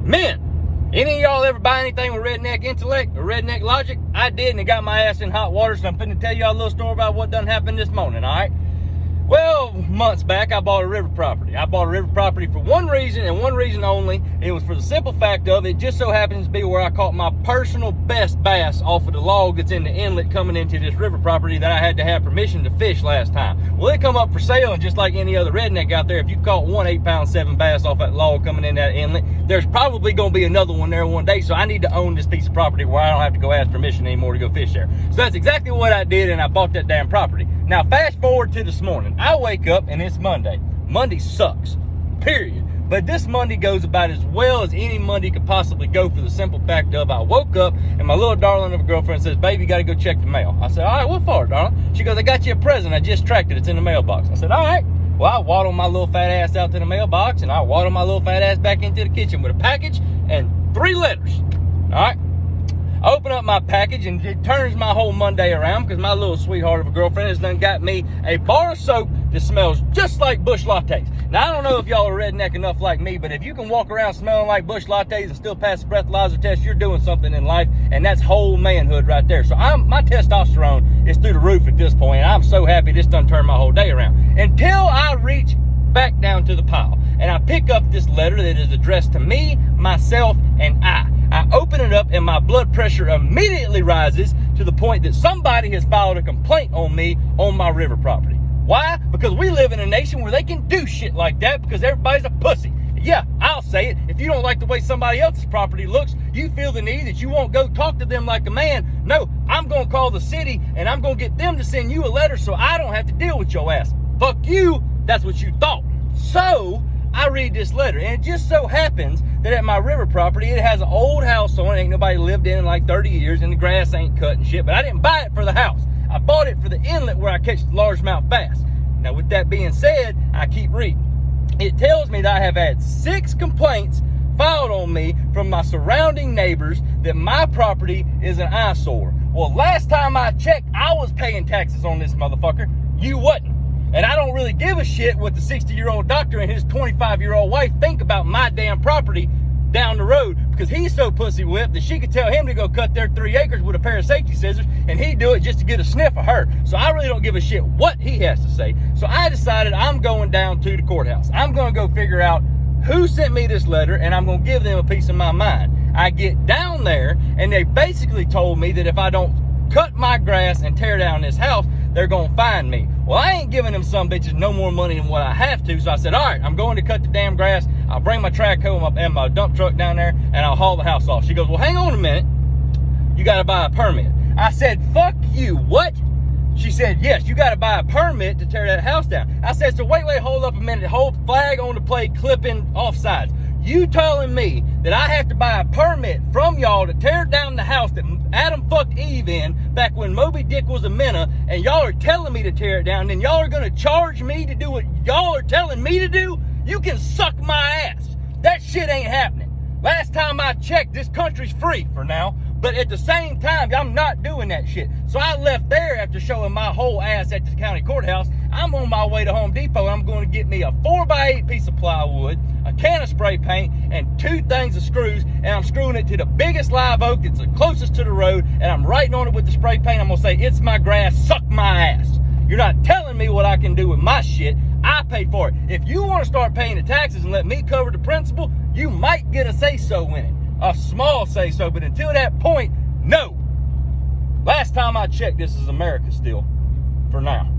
Men, any of y'all ever buy anything with redneck intellect or redneck logic? I did, and it got my ass in hot water, so I'm finna tell y'all a little story about what done happened this morning, all right? Well, months back, I bought a river property. I bought a river property for one reason and one reason only. It was for the simple fact of it just so happens to be where I caught my personal best bass off of the log that's in the inlet coming into this river property that I had to have permission to fish last time. Well, it come up for sale, and just like any other redneck out there, if you caught one 8-pound 7 bass off that log coming in that inlet, there's probably going to be another one there one day. So I need to own this piece of property where I don't have to go ask permission anymore to go fish there. So that's exactly what I did, and I bought that damn property. Now, fast forward to this morning. I wake up and it's Monday. Monday sucks, period. But this Monday goes about as well as any Monday could possibly go, for the simple fact of I woke up and my little darling of a girlfriend says, "Baby, you got to go check the mail." I said, "All right, what for, darling?" She goes, "I got you a present. I just tracked it. It's in the mailbox." I said, "All right." Well, I waddled my little fat ass out to the mailbox, and I waddled my little fat ass back into the kitchen with a package and 3 letters. All right. I open up my package, and it turns my whole Monday around, because my little sweetheart of a girlfriend has done got me a bar of soap that smells just like Busch Lattes. Now, I don't know if y'all are redneck enough like me, but if you can walk around smelling like Busch Lattes and still pass the breathalyzer test, you're doing something in life, and that's whole manhood right there. So my testosterone is through the roof at this point, and I'm so happy this done turned my whole day around. Until I reach back down to the pile, and I pick up this letter that is addressed to me, myself, and I open it up, and my blood pressure immediately rises to the point that somebody has filed a complaint on me on my river property. Why? Because we live in a nation where they can do shit like that because everybody's a pussy. Yeah, I'll say it. If you don't like the way somebody else's property looks, you feel the need that you won't go talk to them like a man. No, I'm going to call the city, and I'm going to get them to send you a letter so I don't have to deal with your ass. Fuck you. That's what you thought. So I read this letter, and it just so happens that at my river property, it has an old house on it. Ain't nobody lived in like 30 years, and the grass ain't cut and shit. But I didn't buy it for the house. I bought it for the inlet where I catch largemouth bass. Now, with that being said, I keep reading. It tells me that I have had 6 complaints filed on me from my surrounding neighbors that my property is an eyesore. Well, last time I checked, I was paying taxes on this motherfucker. You wasn't. And I don't really give a shit what the 60-year-old doctor and his 25-year-old wife think about my damn property down the road, because he's so pussy whipped that she could tell him to go cut their 3 acres with a pair of safety scissors, and he'd do it just to get a sniff of her. So I really don't give a shit what he has to say. So I decided I'm going down to the courthouse. I'm going to go figure out who sent me this letter, and I'm going to give them a piece of my mind. I get down there, and they basically told me that if I don't cut my grass and tear down this house, they're going to fine me. Well, I ain't giving them some bitches no more money than what I have to. So I said, all right, I'm going to cut the damn grass. I'll bring my track hoe and my dump truck down there, and I'll haul the house off. She goes, well, hang on a minute. You got to buy a permit. I said, fuck you. What? She said, yes, you got to buy a permit to tear that house down. I said, so wait, hold up a minute. Hold flag on the plate, clipping offsides. You telling me that I have to buy a permit from y'all to tear down the house that Adam fucked Eve in back when Moby Dick was a minnow, and y'all are telling me to tear it down, then y'all are going to charge me to do what y'all are telling me to do? You can suck my ass. That shit ain't happening. Last time I checked, this country's free for now, but at the same time, I'm not doing that shit. So I left there after showing my whole ass at the county courthouse. I'm on my way to Home Depot, and I'm going to get me a 4x8 piece of plywood, a can of spray paint, and 2 things of screws, and I'm screwing it to the biggest live oak that's the closest to the road, and I'm writing on it with the spray paint. I'm going to say, it's my grass, suck my ass. You're not telling me what I can do with my shit. I pay for it. If you want to start paying the taxes and let me cover the principal, you might get a say-so in it. A small say-so, but until that point, no. Last time I checked, this is America still, for now.